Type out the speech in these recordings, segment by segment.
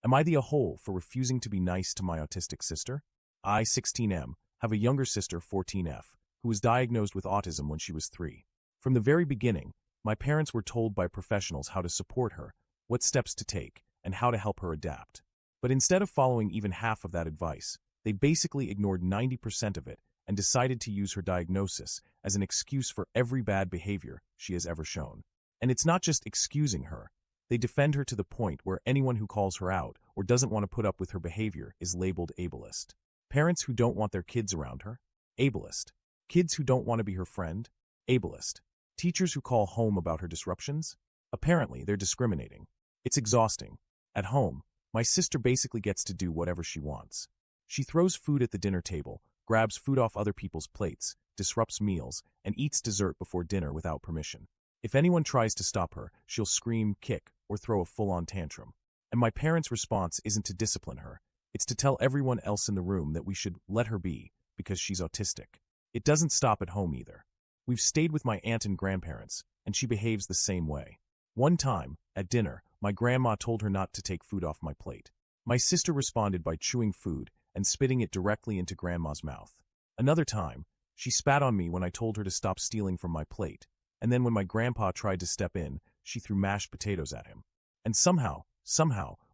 Am I the a-hole for refusing to be nice to my autistic sister? I, 16M, have a younger sister, 14F, who was diagnosed with autism when she was 3. From the very beginning, my parents were told by professionals how to support her, what steps to take, and how to help her adapt. But instead of following even half of that advice, they basically ignored 90% of it and decided to use her diagnosis as an excuse for every bad behavior she has ever shown. And it's not just excusing her. They defend her to the point where anyone who calls her out or doesn't want to put up with her behavior is labeled ableist. Parents who don't want their kids around her? Ableist. Kids who don't want to be her friend? Ableist. Teachers who call home about her disruptions? Apparently, they're discriminating. It's exhausting. At home, my sister basically gets to do whatever she wants. She throws food at the dinner table, grabs food off other people's plates, disrupts meals, and eats dessert before dinner without permission. If anyone tries to stop her, she'll scream, kick, or throw a full-on tantrum. And my parents' response isn't to discipline her. It's to tell everyone else in the room that we should let her be because she's autistic. It doesn't stop at home either. We've stayed with my aunt and grandparents, and she behaves the same way. One time, at dinner, my grandma told her not to take food off my plate. My sister responded by chewing food and spitting it directly into grandma's mouth. Another time, she spat on me when I told her to stop stealing from my plate, and then when my grandpa tried to step in, she threw mashed potatoes at him. And somehow,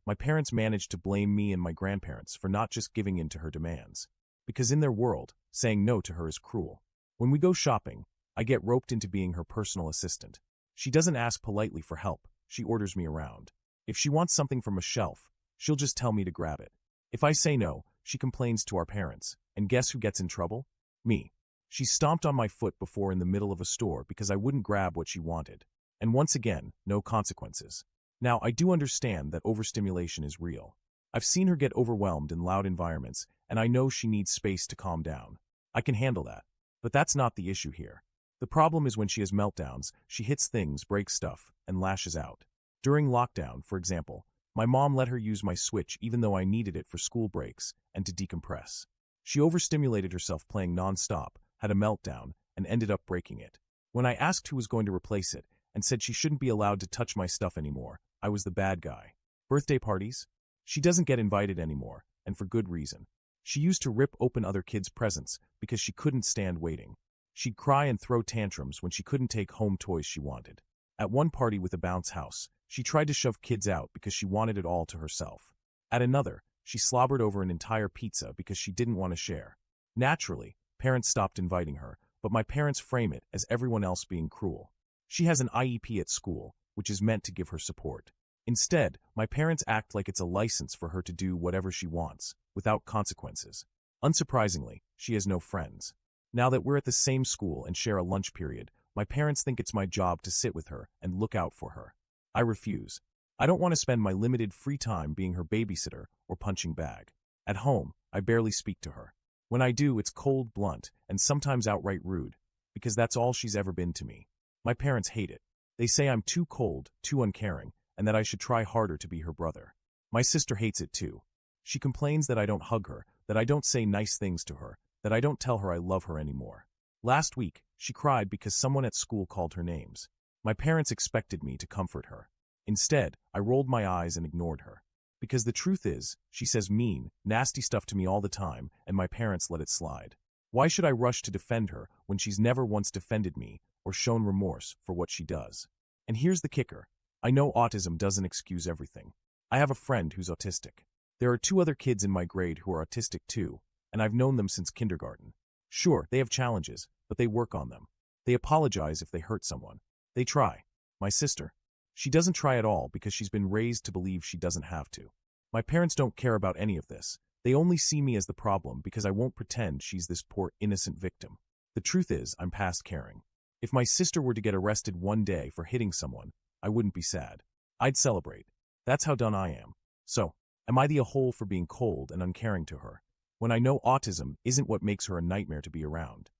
my parents managed to blame me and my grandparents for not just giving in to her demands. Because in their world, saying no to her is cruel. When we go shopping, I get roped into being her personal assistant. She doesn't ask politely for help, she orders me around. If she wants something from a shelf, she'll just tell me to grab it. If I say no, she complains to our parents, and guess who gets in trouble? Me. She stomped on my foot before in the middle of a store because I wouldn't grab what she wanted. And once again, no consequences. Now, I do understand that overstimulation is real. I've seen her get overwhelmed in loud environments, and I know she needs space to calm down. I can handle that. But that's not the issue here. The problem is when she has meltdowns, she hits things, breaks stuff, and lashes out. During lockdown, for example, my mom let her use my Switch even though I needed it for school breaks and to decompress. She overstimulated herself playing non-stop, had a meltdown, and ended up breaking it. When I asked who was going to replace it and said she shouldn't be allowed to touch my stuff anymore, I was the bad guy. Birthday parties? She doesn't get invited anymore, and for good reason. She used to rip open other kids' presents because she couldn't stand waiting. She'd cry and throw tantrums when she couldn't take home toys she wanted. At one party with a bounce house, she tried to shove kids out because she wanted it all to herself. At another, she slobbered over an entire pizza because she didn't want to share. Naturally, parents stopped inviting her, but my parents frame it as everyone else being cruel. She has an IEP at school, which is meant to give her support. Instead, my parents act like it's a license for her to do whatever she wants, without consequences. Unsurprisingly, she has no friends. Now that we're at the same school and share a lunch period, my parents think it's my job to sit with her and look out for her. I refuse. I don't want to spend my limited free time being her babysitter or punching bag. At home, I barely speak to her. When I do, it's cold, blunt, and sometimes outright rude, because that's all she's ever been to me. My parents hate it. They say I'm too cold, too uncaring, and that I should try harder to be her brother. My sister hates it too. She complains that I don't hug her, that I don't say nice things to her, that I don't tell her I love her anymore. Last week, she cried because someone at school called her names. My parents expected me to comfort her. Instead, I rolled my eyes and ignored her. Because the truth is, she says mean, nasty stuff to me all the time, and my parents let it slide. Why should I rush to defend her when she's never once defended me or shown remorse for what she does? And here's the kicker. I know autism doesn't excuse everything. I have a friend who's autistic. There are 2 other kids in my grade who are autistic too, and I've known them since kindergarten. Sure, they have challenges, but they work on them. They apologize if they hurt someone. They try. My sister, she doesn't try at all because she's been raised to believe she doesn't have to. My parents don't care about any of this. They only see me as the problem because I won't pretend she's this poor innocent victim. The truth is, I'm past caring. If my sister were to get arrested one day for hitting someone, I wouldn't be sad. I'd celebrate. That's how done I am. So, am I the a-hole for being cold and uncaring to her, when I know autism isn't what makes her a nightmare to be around?